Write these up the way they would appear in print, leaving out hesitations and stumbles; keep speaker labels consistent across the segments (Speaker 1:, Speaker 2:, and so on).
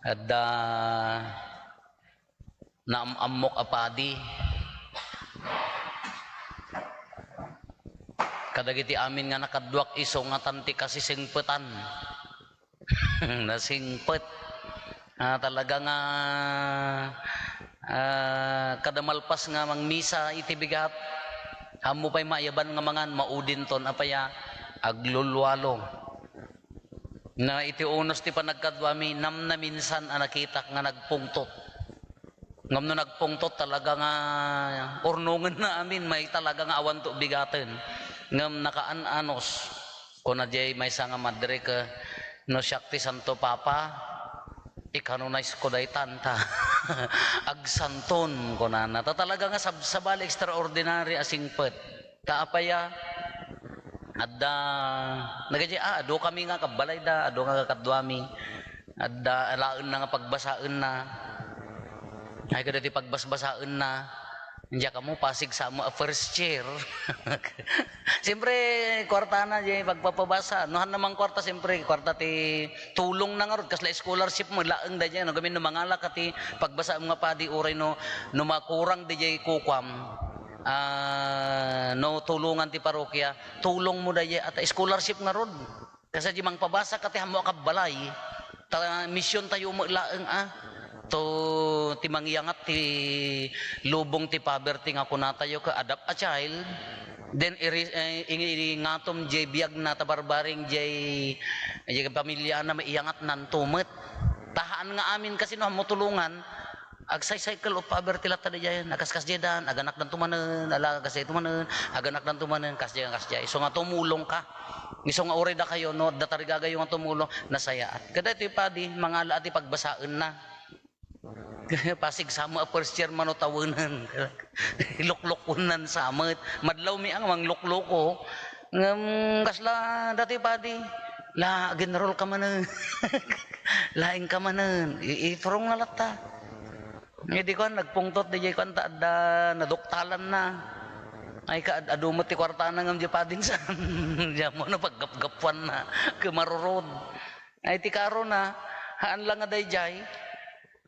Speaker 1: Adda naamamok apadi kadagiti amin nga nakadwak iso nga tanti kasi singpetan nasingpet talaga nga kada malpas nga mangmisa iti bigat hamo pay maayaban nga mangan maudin ton apaya aglulwalo na iti unos ti panagkadwami nam na minsan nakita nga nagpungtot ngam no nagpungtot talaga nga urnungan na amin may talaga nga awan to bigaten ngam nakaan-anos kuna jay may nga madre ka no Shakti Santo Papa ikanunais ko day tanta agsanton kuna na talaga nga sabali extraordinary asingpet kaapaya adda nagaji ado kami nga kabalay da ado nga kakadwami adda alaen na nga pagbasaan na ay kada ti pagbasbasaan na Diya ka mo, pasig sa mo, first chair. Siyempre, kwarta na, diya, pagpapabasa. Nuhan namang kwarta, siyempre, kwarta ti tulong na nga ron. Kasla scholarship mo, laang da diya. No, gamin no mangala ka ti pagbasa mga padi, uray no makurang di diya kukwam. No, tulungan ti parokya. Tulong mo da diya, at scholarship nga ron. Kasi di mang pabasa ka ti hamo ka balay. Mission tayo mo laang to timangyangat ti lubong ti poverty nga kunatayo ka adapt a child then ngatom jay biag na tabarbaring jay pamilya na maiyangat nan tumet tahaan nga amin kasi no motulungan agsay cycle of poverty lata diyan nakaskas jedan aganak dan tumanen ala kasay tumanen aganak dan tumanen kasjay so nga tumulong ka iso nga ore da kayo no datarigagay yung tumulong nasayaat kada ti padi mangala ati pagbasaan na pasig sama first year manutawanan luklukunan samot madlaw mi ang manglukloko kasla dati padi la general ka manen laing ka manen iturong na lata hindi ko nagpungtot di ko ta da naduktalan na ay ka adumot ti kwarta na ngam di pading sa diya mo na paggapgapuan na kemarurod ay ti karo na haan lang nga dayjay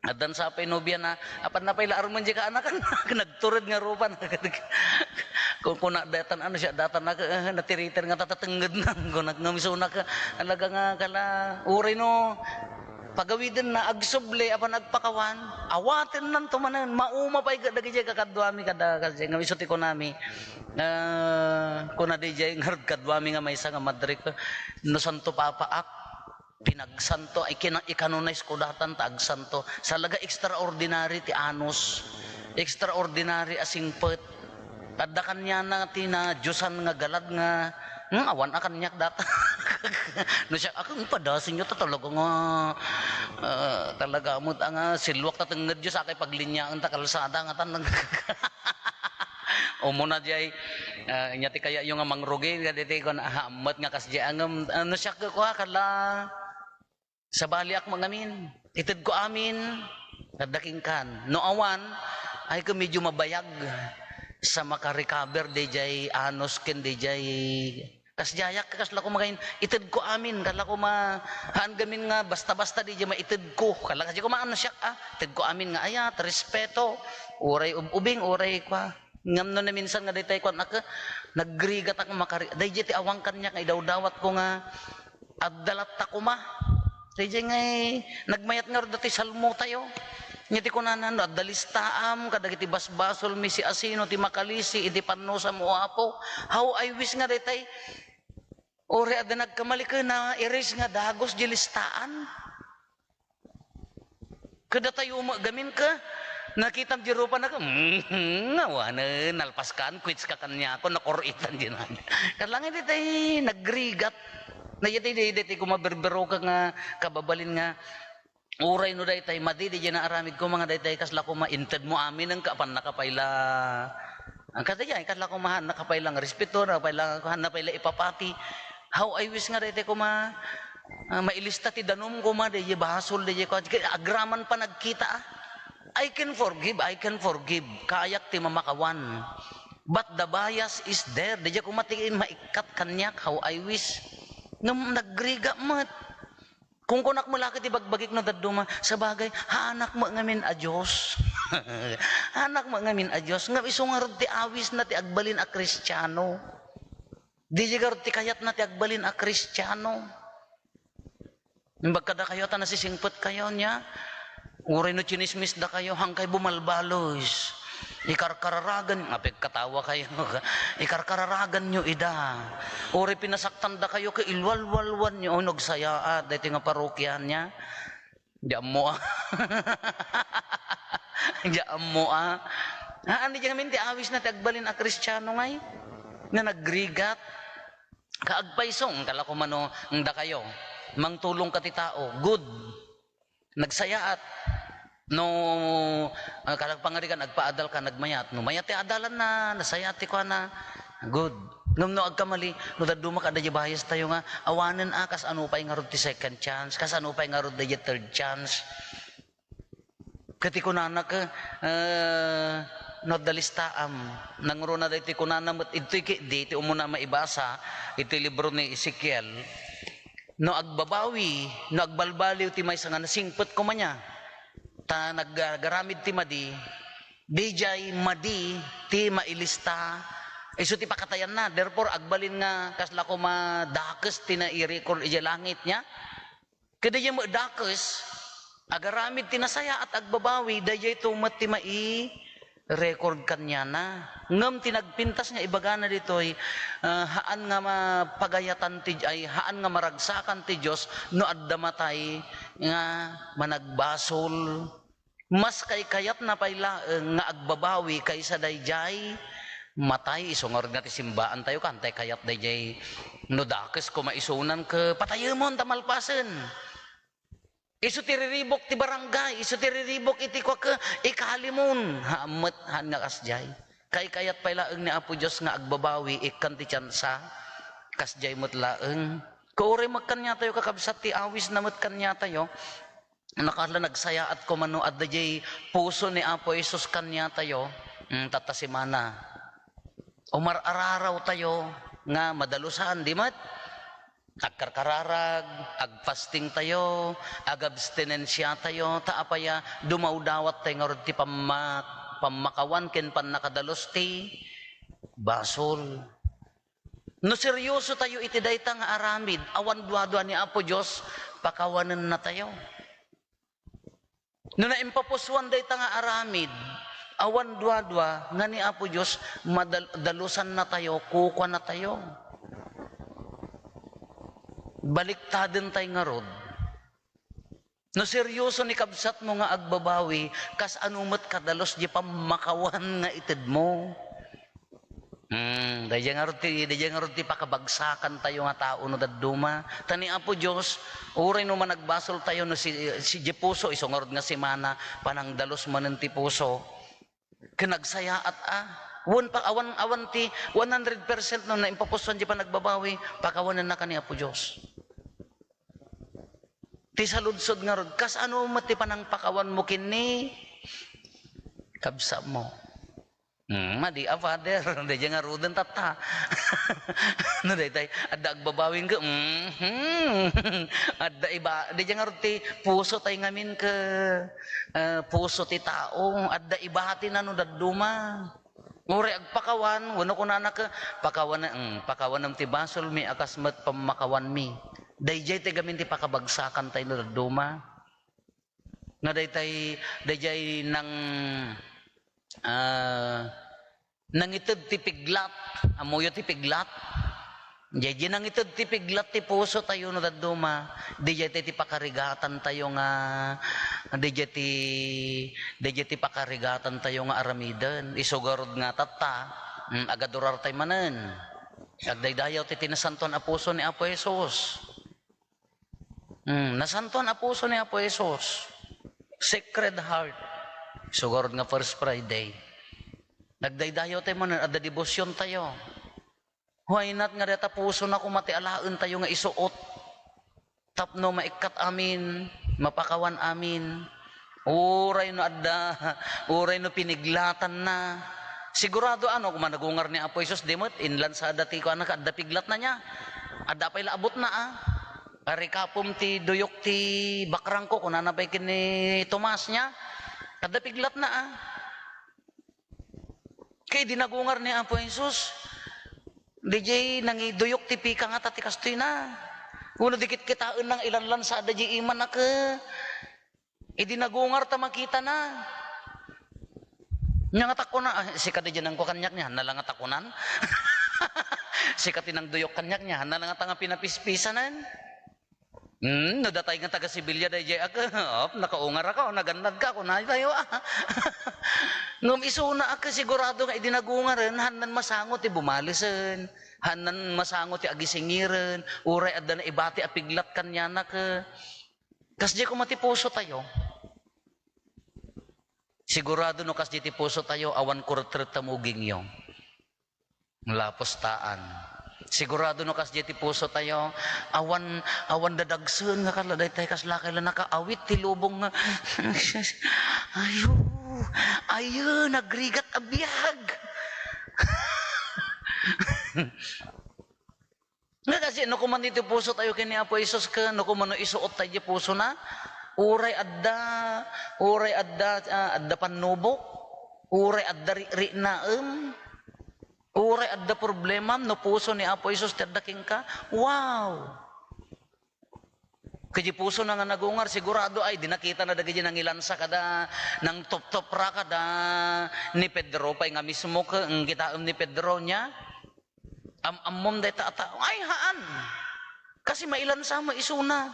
Speaker 1: at dan sa pinubya na apan na pala arman di ka anak nagturod nga rupan kung kuna datan ano siya datan na natiriter nga tatatengged na kung nagngamiso na ka alaga nga kala uri no pagawiden na agsuble apan nagpakawan awaten nan tumanen mauma pay dagiti kakadwami kada kasi nga misuti ko nami kuna DJ nga kadwami nga maysa nga madrik no Santo Papa ak pinagsanto ay ikanunay ko datan ta agsanto salaga extraordinary ti anos extraordinary asingpet adda kanya na tina Diyosan nga galad nga awan akan nyak data no siya akong padasin nyo talaga nga talaga mo nga silwak tatenged Diyos akay paglinyaan ta kalsada nga tan umuna jay nyati kaya yung nga mangrugi kaditi kon ahamat nga kasjay angam ano siya ko kala sa baliak mangamin ited ko amin nadaking kan no awan ay ko medyo mabayag sa makarecover DJ anos ken DJ kasjayak kasla ko magain ited ko amin kala ko haan gamin nga basta-basta DJ maited ko kala kasi ko maano siya ited ko amin nga ayat respeto uray ubing uray kwa ngam no na minsan nga daytay ko nagrigat ako makari DJ ti awang kanya nga idawdawat ko nga addalat ta kuma DJ ngay nagmayat nga dati salmo tayo nyati ko nanan adalistaam kadagiti basbasol mi si asino ti makalisi iti panno sa muapo how I wish nga detay ore ada nagkamali ka na iris nga dagos di listaan kada tayo gamin ka nakita di rupa na ka ngawanan nalpaskan quits ka kanya ako nakoritan din kalangin detay nagrigat na yati ko maberbero ka nga kababalin nga uray no daytay madidi diyan na aramid ko mga daytay kasla ko ma-inted mo amin ang kapan nakapayla ang kataya kasla ko mahan nakapayla nga respeto nakapayla ipapati how I wish nga daytay ko mailista ti danom ko diya bahasol diya ko agraman pa nagkita I can forgive kayak ti mamakawan but the bias is there diya ko matingin maikat kanyak how I wish nagriga mat Kung kunak mo lakit ibagbagik no daduma, sa bagay, haanak mo ngamin a Diyos. Hanak mo ngamin a Diyos. Nga isungarod ti awis na ti agbalin a Kristiyano. Di jigar ti kayat na ti agbalin a Kristiyano. Bagkada kayo, ta nasisingpot kayo niya. Uray no chinismis da kayo, hangkay bumalbalos. Ikarkararagan, apig katawa kayo, ikarkararagan nyo ida. Uri pinasaktan da kayo, kailwalwalwan nyo, nagsayaat, dito nga parokyan niya. Diyan mo ah. Diyan mo ah. Haan di kami ti awis na tiagbalin a Kristiyano ngay, na nagrigat. Kaagpaisong, kala ko mano, da kayo, mangtulong ka ti tao, good. Nagsayaat. No kalag pangarigan agpaadal ka nagmayat no mayat ti adalan na nasayati ko na good ngam no agkamali no daduma ka da bayas tayo nga awanen kas ano pa nga rod ti second chance kas ano pa nga rod da third chance kati kunana ka no dalistaam nangro na diti kunana met iti di umuna maibasa iti libro ni Ezekiel no agbabawi no agbalbaliw ti may nga nasingpet ko manya ta naggaramid ti madi dijay madi ti mailista iso ti pakatayan na therefore agbalin nga kasla ko madakes ti nairikol ija langit nya kada ya madakes agaramid ti nasaya at agbabawi dayay tumet ti mai record kanya na ngem tinagpintas nga ibagana ditoy haan nga mapagayatan ti ay haan nga maragsakan ti Dios no adda matay nga managbasol mas kay kayat na payla nga agbabawi kaysa dayjay matay isungor nga ti simbaan tayo kantay kayat dayjay no dakes ko maisunan ke patayemon tamalpasen. Isu tiriribok ti barangay, isu tiriribok iti kwa ka ikalimon. Haamet han nga kasjay. Kay kayat pailaeng ni Apo Diyos nga agbabawi ikan ti tiyansa. Kasjay mo't laeng. Kauri magkanya tayo kakabsat ti awis na mo't kanya tayo. Nakala nagsaya at kumano at dajay puso ni Apo Isus kanya tayo. Tatasimana. Umar-araraw tayo nga madalusan, di mat? Agkarkararag, agfasting tayo, agabstinensya tayo, taapaya dumawdawat tayo nga ron ti pamakawan ken pan nakadalos ti basol. No seryoso tayo iti dayta nga aramid, awan duadua ni Apo Diyos, pakawanan na tayo. No naimpapuswan dayta nga aramid, awan duadua nga ni Apo Diyos, madalusan na tayo, kukwa na tayo. Baliktaden tay nga rod. No seryoso ni kabsat mo nga agbabawi, kas anumat kadalos di pamakawan nga ited mo. Dayang nga rod ti pakabagsakan tayo nga tao no daduma. Tani Apo Diyos, uray no managbasol tayo no si Jepuso, isungorod nga si Mana, panang dalos manen ti puso. Kinagsayaat awan ti 100% no na impapusan di pa nagbabawi, pakawanan na ka ni Apo Diyos. Ti saludsod nga rod, kas ano mati pa nang pakawan mo kini, kabsa mo. Madi a father, di nga roden tata. No day tay, adda agbabawin ka, adda iba, di nga rod ti puso tay ngamin ka, puso ti tao, adda ibahati na no daduma. Uri agpakawan, wano ko na ka, pakawan ng tibasol mi, akasmat pamakawan mi. Dayjay ti gamin ti pakabagsakan tayo na duma. Nga dayjay nang nangitid ti piglat, amuyo ti piglat. Dayjay nangitid ti piglat ti puso tayo na duma. Dayjay ti pakarigatan tayo nga dayjay ti pakarigatan tayo nga aramidan. Isugarod nga tata, agadurar tayo manen. Agdaydayaw ti tinasanton a puso ni Apo Jesus. Nasanton a puso ni Apo Jesus. Sacred Heart. Sugurod nga First Friday. Nagdaydayaw tayo manen, adda debosyon tayo. Why not nga deta puso na kumati alaen tayo nga isuot. Tapno maikat amin, mapakawan amin. Uray no adda, uray no piniglatan na. Sigurado kung managungar ni Apo Jesus, dimot, inlan sa dati ko anak, adda piglat na niya. Adda pa ilaabot na Ari kapom ti duyok ti bakrang ko, kung nanabay kini Tomas niya, kada piglat na Kay dinagungar ni Apo Jesus, DJ nangiduyok ti pika nga tati kastoy na. Kuno dikit kitaan ng ilanlan sa adji iman na ka. Dinagungar ta makita na. Nya nga tako na, si kadya nang ko kanyak niya, nalang nga takunan. Si katinang duyok kanyak niya, nalang nga tanga pinapispisanan. Nadatay nga taga Sibilya dayjay aga. Nakaungar ako, nagandad ka ako na tayo Ngum isuna ako sigurado nga idinagungaran, hanan masangot bumalisan, hanan masangot agisingiran, uray adda na ibati apiglat kanya na ka. Kasdi ko matipuso tayo. Sigurado no kasdi ti puso tayo, awan kurtret tamuging yung lapos-taan. Sigurado no kasdi ti puso tayo, awan dadagsun nga kaladay tayo kaslakay lang nakaawit ti lubong nga. Ayo, nagrigat abiyag. Nga kasi, no kuman dito puso tayo kini Apo Isos ka, no kuman no isuot tayo puso na, uray adda panubok, uray adda ri naem, uray adda problema, no puso ni Apo Isos tadaking ka, wow! Kaya puso na nga nagungar, sigurado ay dinakita na dagay ng ilansa kada ng top-top ra kada ni Pedro pay nga mismo ka ang kitaam ni Pedro niya. Ammom day ta ay haan. Kasi mailansa maisuna.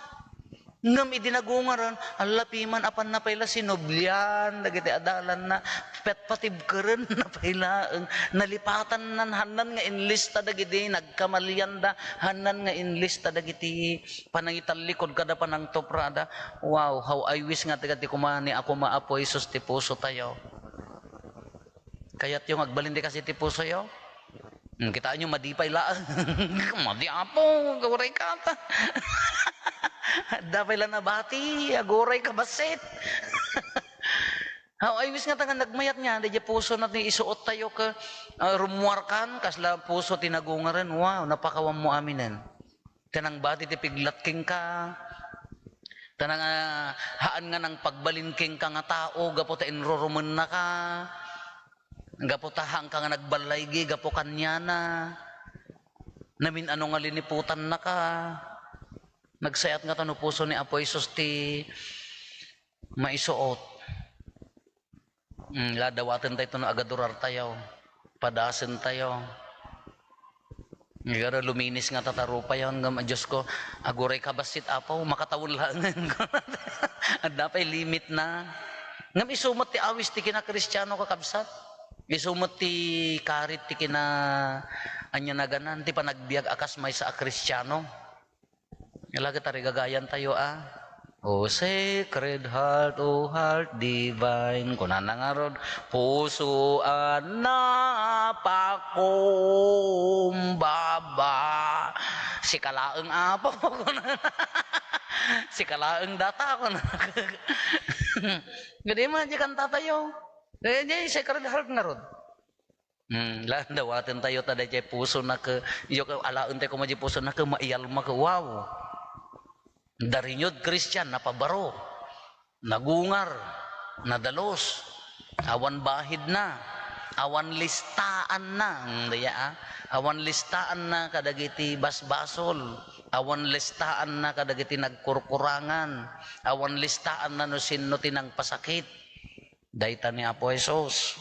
Speaker 1: Ngam idinagungaran, alapiman apan na payla sinoblian, dagiti adalan na petpatib keren na payla nalipatan nan hanan nga inlista dagiti nagkamalian da hanan nga inlista dagiti panangital likod kada panang toprada. Wow, how I wish nga dagiti kumani ako maapo Isus ti puso tayo. Kaya't yung agbalin di kasi ti puso yo. Kita nyo madipay laan. Madiapo, gawray ka ta. Dapay lang nabati, agoray ka basit. How I wish nga tangan nagmayat nga, di puso natin isuot tayo ka rumuarkan, kasla puso tinagungaran, wow, napakawam mo aminin. Tanang bati ti piglatking ka, tanang haan nga ng pagbalinking ka nga tao, gapo ta inruruman na ka, gapo tahang ka nga nagbalaygi, gapo kanya na, namin ano nga liniputan na ka, nagsayat nga tano puso ni Apo Isos ti maisuot. Ladawatan tayo no agadurar tayo, padasen tayo. Ngara luminis nga tatarupa yon nga Diyos ko, aguray kabasit apaw, makatawul langan ko. Adapay limit na. Ngam isumot ti awis ti kina Kristiyano kakabsat. Isumot ti karit ti kina anya naganan, ti panagbiag akas may sa Kristiyano. Ilagay tayo gagayan tayo O sacred heart, O heart divine, kunan nga rod, pusuan na pakumbaba. Si kalaeng apa po kunan. Si kalaeng data kunan. Gadi man di kanta tayo. Di sacred heart nga rod. Dawatin tayo tada jay puso na ke, iyo ka alaen tayo kumaji puso na ke maiyalma ke, wow. Darinyod Christian napabaro, nagungar, nadalos, awan bahid na, awan listaan na, awan listaan na kadagiti basbasol, awan listaan na kadagiti nagkurkurangan, awan listaan na no sino tinang pasakit. Dayta ni Apo Jesus,